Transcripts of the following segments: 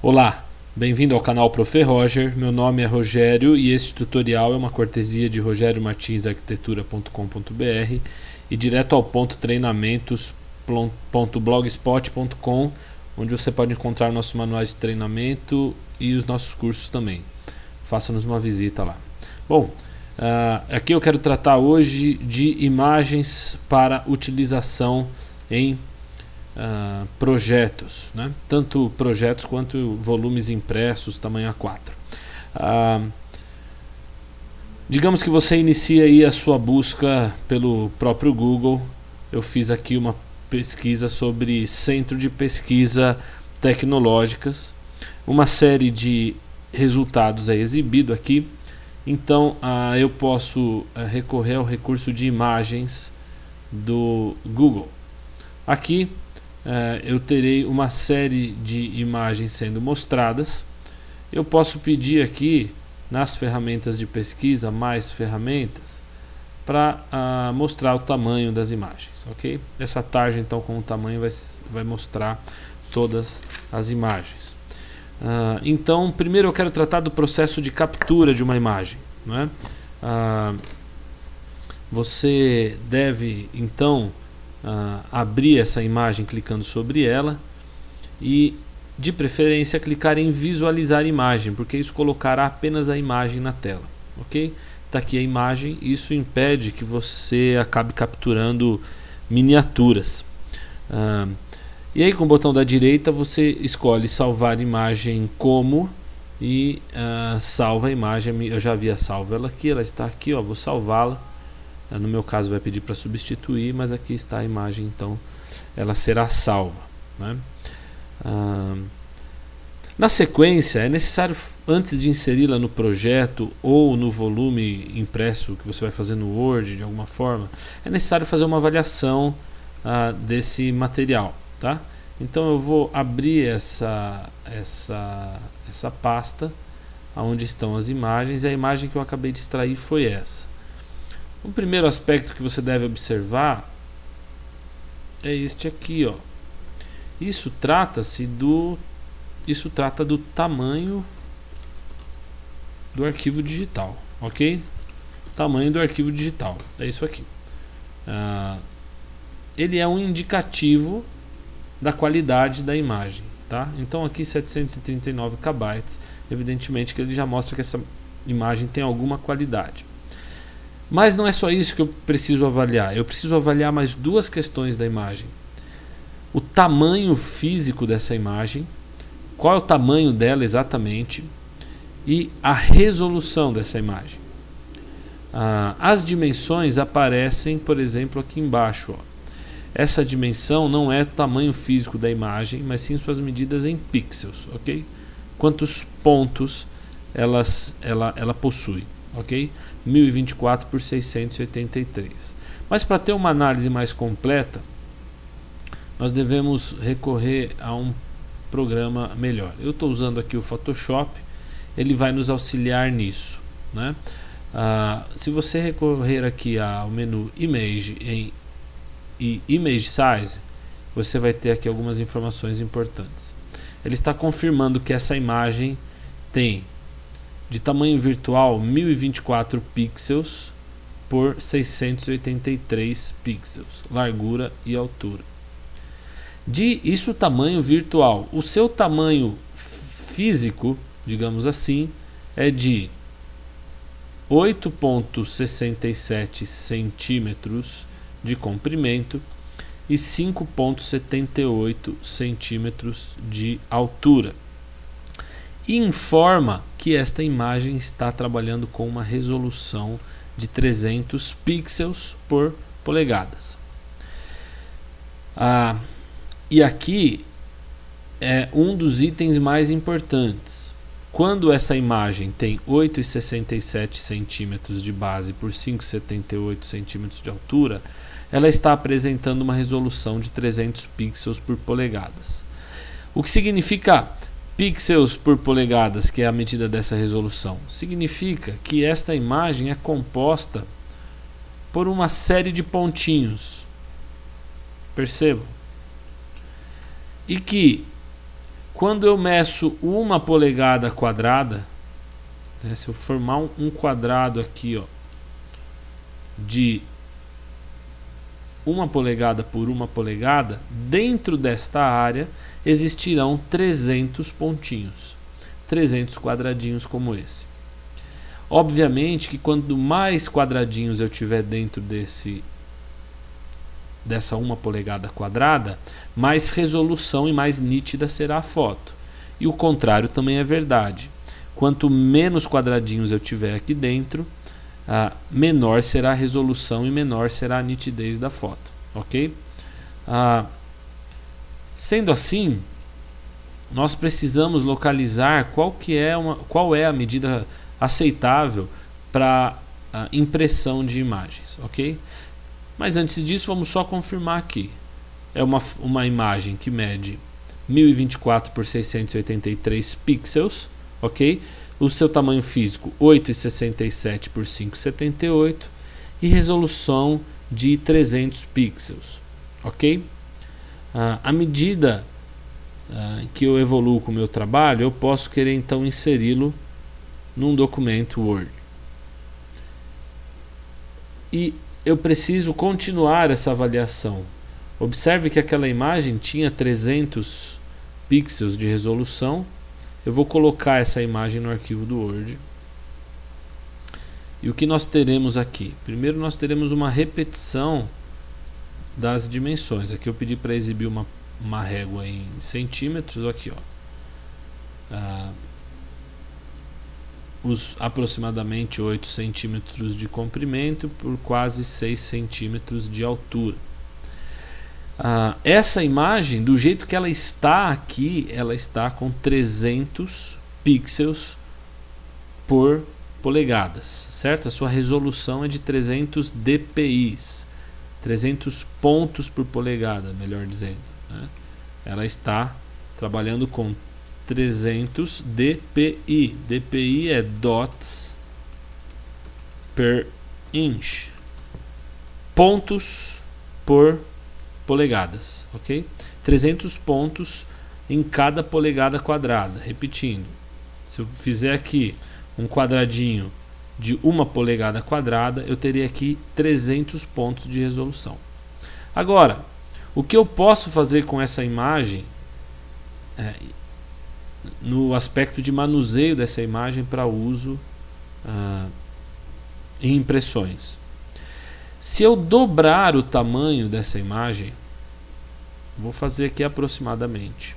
Olá, bem-vindo ao canal Prof. Roger, meu nome é Rogério e este tutorial é uma cortesia de rogeriomartinsarquitetura.com.br e direto ao ponto treinamentos.blogspot.com, onde você pode encontrar nossos manuais de treinamento e os nossos cursos também. Faça-nos uma visita lá. Bom, aqui eu quero tratar hoje de imagens para utilização em projetos, né? Tanto projetos quanto volumes impressos tamanho A4. Digamos que você inicia aí a sua busca pelo próprio Google. Eu fiz aqui uma pesquisa sobre centro de pesquisa tecnológicas. Uma série de resultados é exibido aqui. Então eu posso recorrer ao recurso de imagens do Google. Aqui eu terei uma série de imagens sendo mostradas. Eu posso pedir aqui nas ferramentas de pesquisa mais ferramentas para mostrar o tamanho das imagens, ok? Essa tarja então com o tamanho vai mostrar todas as imagens. Então primeiro eu quero tratar do processo de captura de uma imagem, não é? Você deve então abrir essa imagem clicando sobre ela e de preferência clicar em visualizar imagem, porque isso colocará apenas a imagem na tela, ok? Está aqui a imagem, isso impede que você acabe capturando miniaturas. E aí com o botão da direita você escolhe salvar imagem como e salva a imagem. Eu já havia salvo ela aqui, ela está aqui, ó, vou salvá-la. No meu caso vai pedir para substituir, mas aqui está a imagem, então ela será salva, né? Na sequência é necessário, antes de inseri-la no projeto ou no volume impresso que você vai fazer no Word de alguma forma, é necessário fazer uma avaliação desse material, tá? Então eu vou abrir essa pasta onde estão as imagens, e a imagem que eu acabei de extrair foi essa. O primeiro aspecto que você deve observar é este aqui, ó. Isso trata do tamanho do arquivo digital, ok? Tamanho do arquivo digital, é isso aqui. Ele é um indicativo da qualidade da imagem, tá? Então aqui 739 KB, evidentemente que ele já mostra que essa imagem tem alguma qualidade. Mas não é só isso que eu preciso avaliar. Eu preciso avaliar mais duas questões da imagem: o tamanho físico dessa imagem, qual é o tamanho dela exatamente, e a resolução dessa imagem. As dimensões aparecem, por exemplo, aqui embaixo, ó. Essa dimensão não é o tamanho físico da imagem, mas sim suas medidas em pixels, ok? Quantos pontos ela possui, ok? 1024 por 683. Mas para ter uma análise mais completa, nós devemos recorrer a um programa melhor. Eu estou usando aqui o Photoshop, ele vai nos auxiliar nisso, né? Se você recorrer aqui ao menu Image e Image Size, você vai ter aqui algumas informações importantes. Ele está confirmando que essa imagem tem de tamanho virtual 1024 pixels por 683 pixels, largura e altura. Isso tamanho virtual. O seu tamanho físico, digamos assim, é de 8,67 centímetros de comprimento e 5,78 centímetros de altura. E informa que esta imagem está trabalhando com uma resolução de 300 pixels por polegadas. E aqui é um dos itens mais importantes. Quando essa imagem tem 8,67 centímetros de base por 5,78 centímetros de altura, ela está apresentando uma resolução de 300 pixels por polegadas. O que significa pixels por polegadas, que é a medida dessa resolução? Significa que esta imagem é composta por uma série de pontinhos. Percebam? E que Quando eu meço 1 polegada quadrada, né, se eu formar um quadrado aqui, ó, de 1 polegada por 1 polegada, dentro desta área existirão 300 pontinhos, 300 quadradinhos como esse. Obviamente que quanto mais quadradinhos eu tiver dentro dessa 1 polegada quadrada, mais resolução e mais nítida será a foto. E o contrário também é verdade. Quanto menos quadradinhos eu tiver aqui dentro, menor será a resolução e menor será a nitidez da foto, ok? Sendo assim, nós precisamos localizar qual é a medida aceitável para a impressão de imagens, ok? Mas antes disso, vamos só confirmar aqui. É uma imagem que mede 1024 por 683 pixels, ok? O seu tamanho físico 8,67 por 5,78 e resolução de 300 pixels, ok? À medida que eu evoluo com o meu trabalho, eu posso querer então inseri-lo num documento Word. E eu preciso continuar essa avaliação. Observe que aquela imagem tinha 300 pixels de resolução. Eu vou colocar essa imagem no arquivo do Word. E o que nós teremos aqui? Primeiro nós teremos uma repetição das dimensões. Aqui eu pedi para exibir uma régua em centímetros. Aqui, ó. Os aproximadamente 8 centímetros de comprimento por quase 6 centímetros de altura. Essa imagem, do jeito que ela está aqui, ela está com 300 pixels por polegadas, certo? A sua resolução é de 300 dpi, 300 pontos por polegada, melhor dizendo, né? Ela está trabalhando com 300 dpi. dpi é dots per inch, pontos por polegadas, ok? 300 pontos em cada polegada quadrada. Repetindo, se eu fizer aqui um quadradinho de 1 polegada quadrada, eu teria aqui 300 pontos de resolução. Agora, o que eu posso fazer com essa imagem no aspecto de manuseio dessa imagem para uso em impressões? Se eu dobrar o tamanho dessa imagem, vou fazer aqui aproximadamente.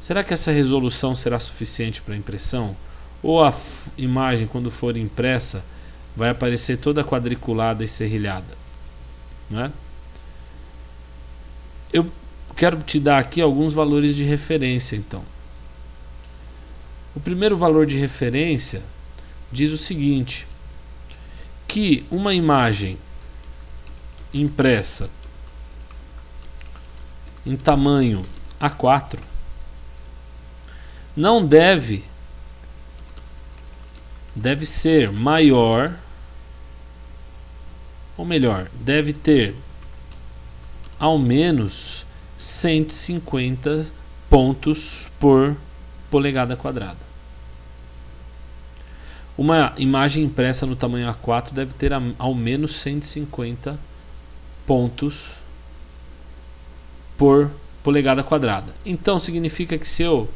Será que essa resolução será suficiente para impressão? Ou a imagem, quando for impressa, vai aparecer toda quadriculada e serrilhada, não é? Eu quero te dar aqui alguns valores de referência, então. O primeiro valor de referência diz o seguinte: que uma imagem impressa em tamanho A4 não deve ser maior, ou melhor, deve ter ao menos 150 pontos por polegada quadrada. Uma imagem impressa no tamanho A4 deve ter ao menos 150 pontos por polegada quadrada. Então significa que se eu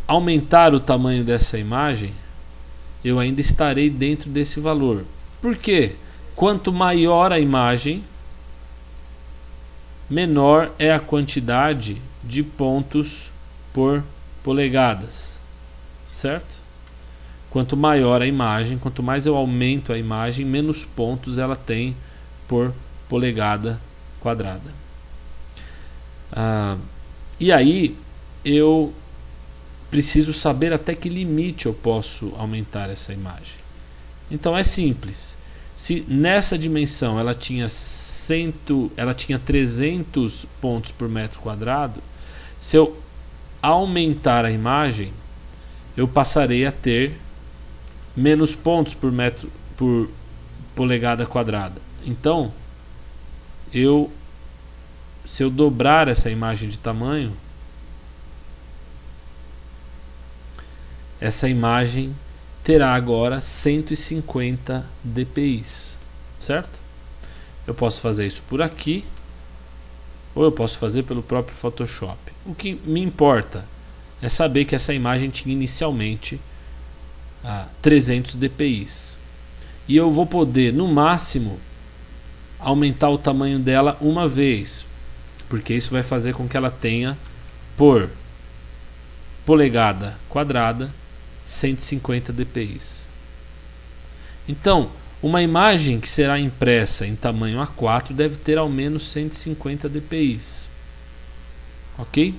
aumentar o tamanho dessa imagem, eu ainda estarei dentro desse valor. Por quê? Quanto maior a imagem, menor é a quantidade de pontos por polegadas, certo? Quanto maior a imagem, quanto mais eu aumento a imagem, menos pontos ela tem por polegada quadrada. E aí eu preciso saber até que limite eu posso aumentar essa imagem. Então é simples. Se nessa dimensão ela tinha 300 pontos por metro quadrado, se eu aumentar a imagem, eu passarei a ter menos pontos por polegada quadrada. Então eu se eu dobrar essa imagem de tamanho, essa imagem terá agora 150 dpi, certo? Eu posso fazer isso por aqui, ou eu posso fazer pelo próprio Photoshop. O que me importa é saber que essa imagem tinha inicialmente 300 dpi. E eu vou poder, no máximo, aumentar o tamanho dela uma vez, porque isso vai fazer com que ela tenha, por polegada quadrada, 150 dpi. Então, uma imagem que será impressa em tamanho A4 deve ter ao menos 150 dpi. Ok?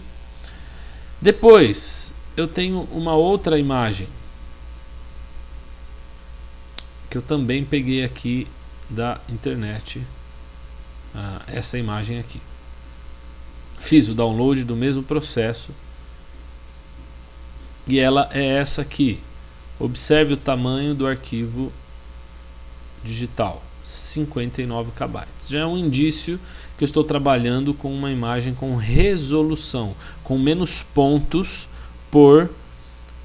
Depois, eu tenho uma outra imagem que eu também peguei aqui da internet, essa imagem aqui. Fiz o download do mesmo processo e ela é essa aqui. Observe o tamanho do arquivo digital, 59 KB. Já é um indício que eu estou trabalhando com uma imagem com resolução, com menos pontos por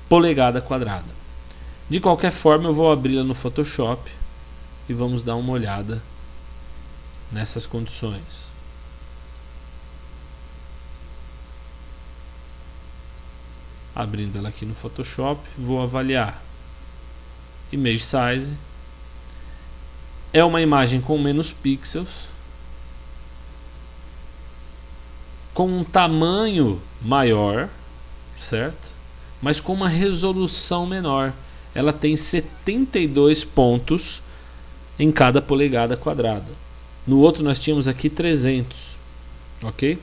polegada quadrada. De qualquer forma, eu vou abri-la no Photoshop e vamos dar uma olhada nessas condições. Abrindo ela aqui no Photoshop, vou avaliar. Image Size. É uma imagem com menos pixels, com um tamanho maior, certo? Mas com uma resolução menor. Ela tem 72 pontos em cada polegada quadrada. No outro nós tínhamos aqui 300, ok?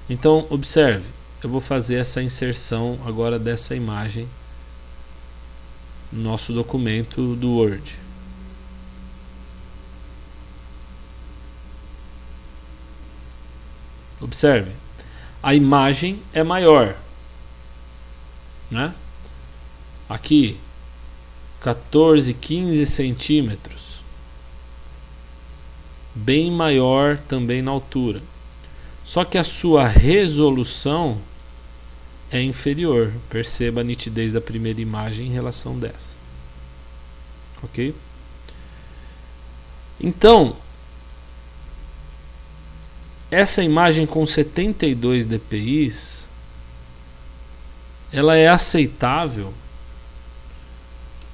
Então observe, eu vou fazer essa inserção agora dessa imagem no nosso documento do Word. Observe, a imagem é maior, né? Aqui 14, 15 centímetros, bem maior também na altura. Só que a sua resolução é inferior. Perceba a nitidez da primeira imagem em relação dessa. Ok? Então, essa imagem com 72 dpi, ela é aceitável.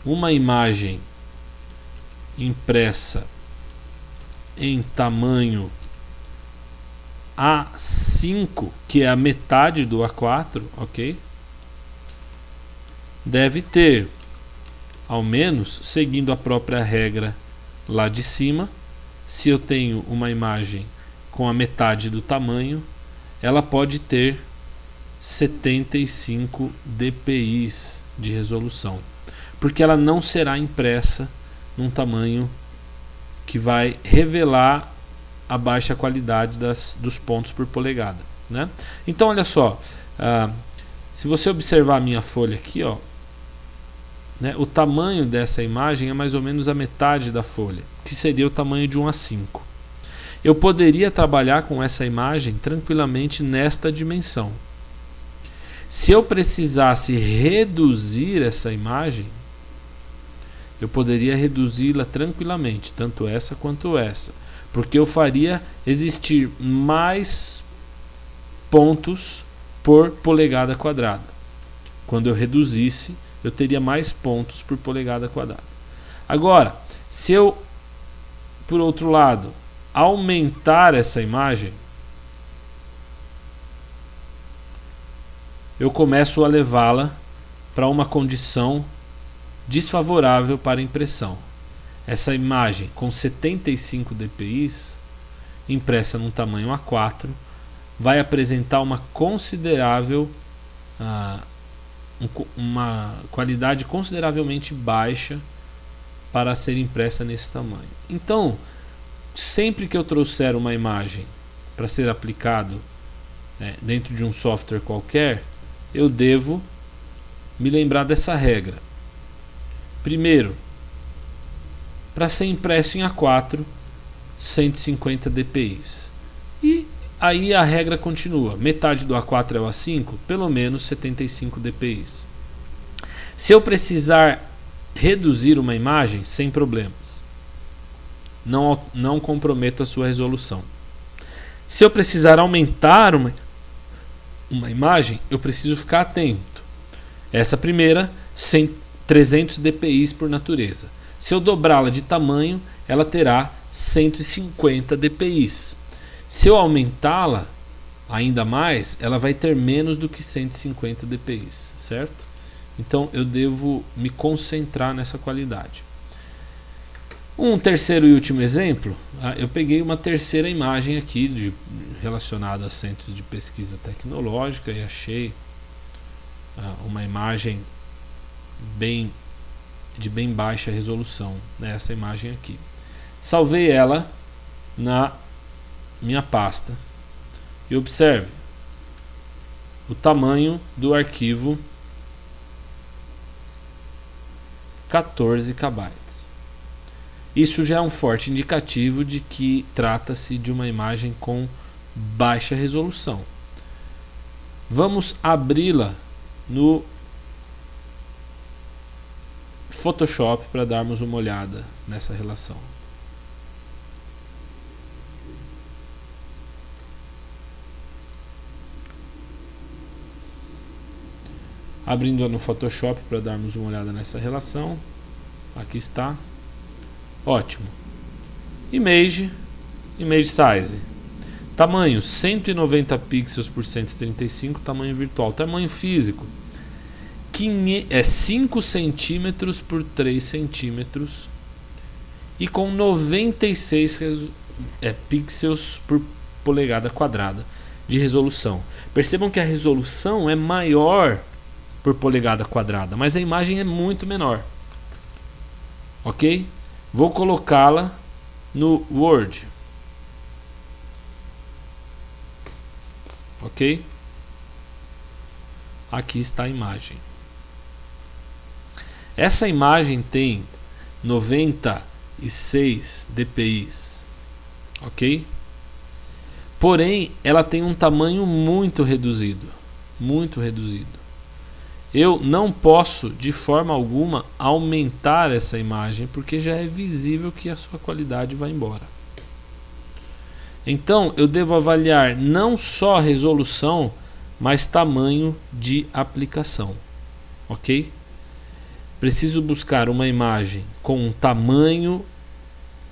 Uma imagem impressa em tamanho A5, que é a metade do A4, ok? Deve ter, ao menos, seguindo a própria regra lá de cima, se eu tenho uma imagem com a metade do tamanho, ela pode ter 75 dpi de resolução, porque ela não será impressa num tamanho que vai revelar a baixa qualidade dos pontos por polegada, né? Então olha só, se você observar a minha folha aqui, ó, né, o tamanho dessa imagem é mais ou menos a metade da folha, que seria o tamanho de um A5. Eu poderia trabalhar com essa imagem tranquilamente nesta dimensão. Se eu precisasse reduzir essa imagem, eu poderia reduzi-la tranquilamente, tanto essa quanto essa, porque eu faria existir mais pontos por polegada quadrada. Quando eu reduzisse, eu teria mais pontos por polegada quadrada. Agora, se eu, por outro lado, aumentar essa imagem, eu começo a levá-la para uma condição desfavorável para a impressão. Essa imagem com 75 dpi, impressa num tamanho A4, vai apresentar uma considerável, uma qualidade consideravelmente baixa para ser impressa nesse tamanho. Então, sempre que eu trouxer uma imagem para ser aplicado dentro de um software qualquer, eu devo me lembrar dessa regra. Primeiro, para ser impresso em A4, 150 dpi. E aí a regra continua. Metade do A4 é o A5, pelo menos 75 dpi. Se eu precisar reduzir uma imagem, sem problemas. Não comprometo a sua resolução. Se eu precisar aumentar uma imagem, eu preciso ficar atento. Essa primeira, 300 dpi por natureza. Se eu dobrá-la de tamanho, ela terá 150 dpi. Se eu aumentá-la ainda mais, ela vai ter menos do que 150 dpi, certo? Então eu devo me concentrar nessa qualidade. Um terceiro e último exemplo, eu peguei uma terceira imagem aqui relacionada a centros de pesquisa tecnológica e achei uma imagem de bem baixa resolução, né, essa imagem aqui. Salvei ela na minha pasta e observe o tamanho do arquivo, 14 KB. Isso já é um forte indicativo de que trata-se de uma imagem com baixa resolução. Vamos abri-la no Photoshop para darmos uma olhada nessa relação. Abrindo no Photoshop para darmos uma olhada nessa relação. Aqui está. Ótimo. Image size. Tamanho 190 pixels por 135, tamanho virtual. Tamanho físico é 5 centímetros por 3 centímetros e com 96 pixels por polegada quadrada de resolução. Percebam que a resolução é maior por polegada quadrada, mas a imagem é muito menor. Ok? Vou colocá-la no Word. Ok? Aqui está a imagem. Essa imagem tem 96 dpi. Ok? Porém, ela tem um tamanho muito reduzido. Muito reduzido. Eu não posso de forma alguma aumentar essa imagem porque já é visível que a sua qualidade vai embora. Então eu devo avaliar não só a resolução, mas tamanho de aplicação. Ok? Preciso buscar uma imagem com um tamanho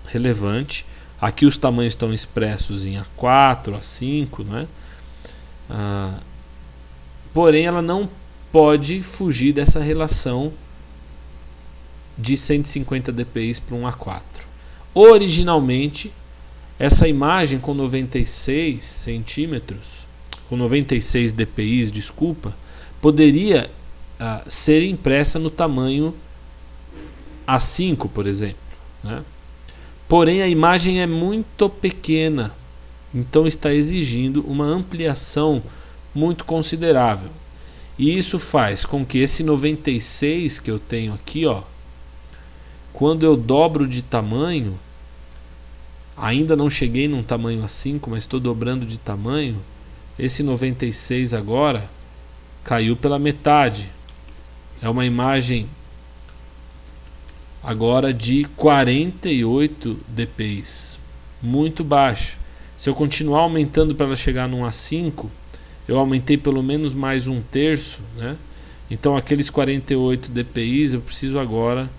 relevante. Aqui os tamanhos estão expressos em A4, A5, não é? Porém ela não pode fugir dessa relação de 150 dpi para um A4. Originalmente, essa imagem com 96 centímetros, com 96 dpi, desculpa, poderia ser impressa no tamanho A5, por exemplo, né? Porém, a imagem é muito pequena, então está exigindo uma ampliação muito considerável. E isso faz com que esse 96 que eu tenho aqui, ó, quando eu dobro de tamanho, ainda não cheguei num tamanho A5, mas estou dobrando de tamanho, esse 96 agora caiu pela metade. É uma imagem agora de 48 dpi, muito baixa. Se eu continuar aumentando para ela chegar num A5, eu aumentei pelo menos mais 1/3, né? Então aqueles 48 dpi eu preciso agora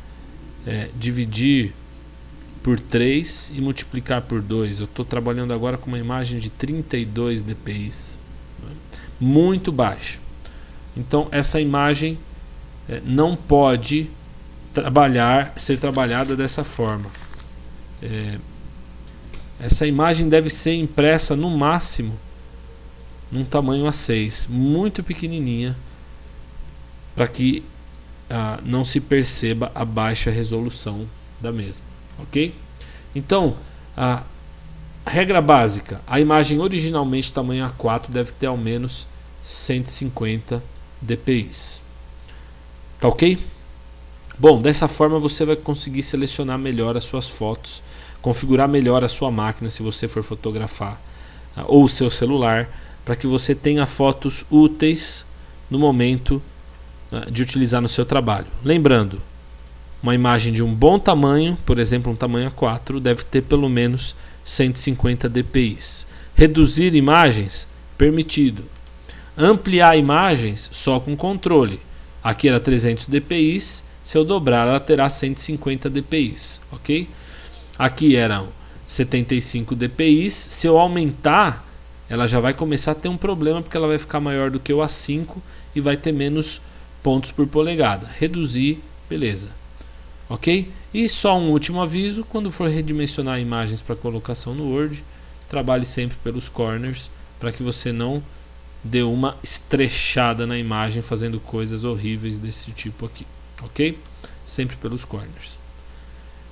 dividir por 3 e multiplicar por 2. Eu estou trabalhando agora com uma imagem de 32 dpi, né? Muito baixa. Então essa imagem não pode ser trabalhada dessa forma. Essa imagem deve ser impressa no máximo num tamanho A6, muito pequenininha, para que não se perceba a baixa resolução da mesma, ok? Então, a regra básica, a imagem originalmente tamanho A4 deve ter ao menos 150 dpi, tá ok? Bom, dessa forma você vai conseguir selecionar melhor as suas fotos, configurar melhor a sua máquina se você for fotografar ou seu celular, para que você tenha fotos úteis no momento de utilizar no seu trabalho. Lembrando, uma imagem de um bom tamanho, por exemplo um tamanho A4, deve ter pelo menos 150 dpi. Reduzir imagens, permitido. Ampliar imagens só com controle. Aqui era 300 dpi, se eu dobrar ela terá 150 dpi, ok? Aqui eram 75 dpi, se eu aumentar ela já vai começar a ter um problema, porque ela vai ficar maior do que o A5 e vai ter menos pontos por polegada. Reduzir, beleza. Ok? E só um último aviso, quando for redimensionar imagens para colocação no Word, trabalhe sempre pelos corners, para que você não dê uma estrechada na imagem fazendo coisas horríveis desse tipo aqui. Ok? Sempre pelos corners.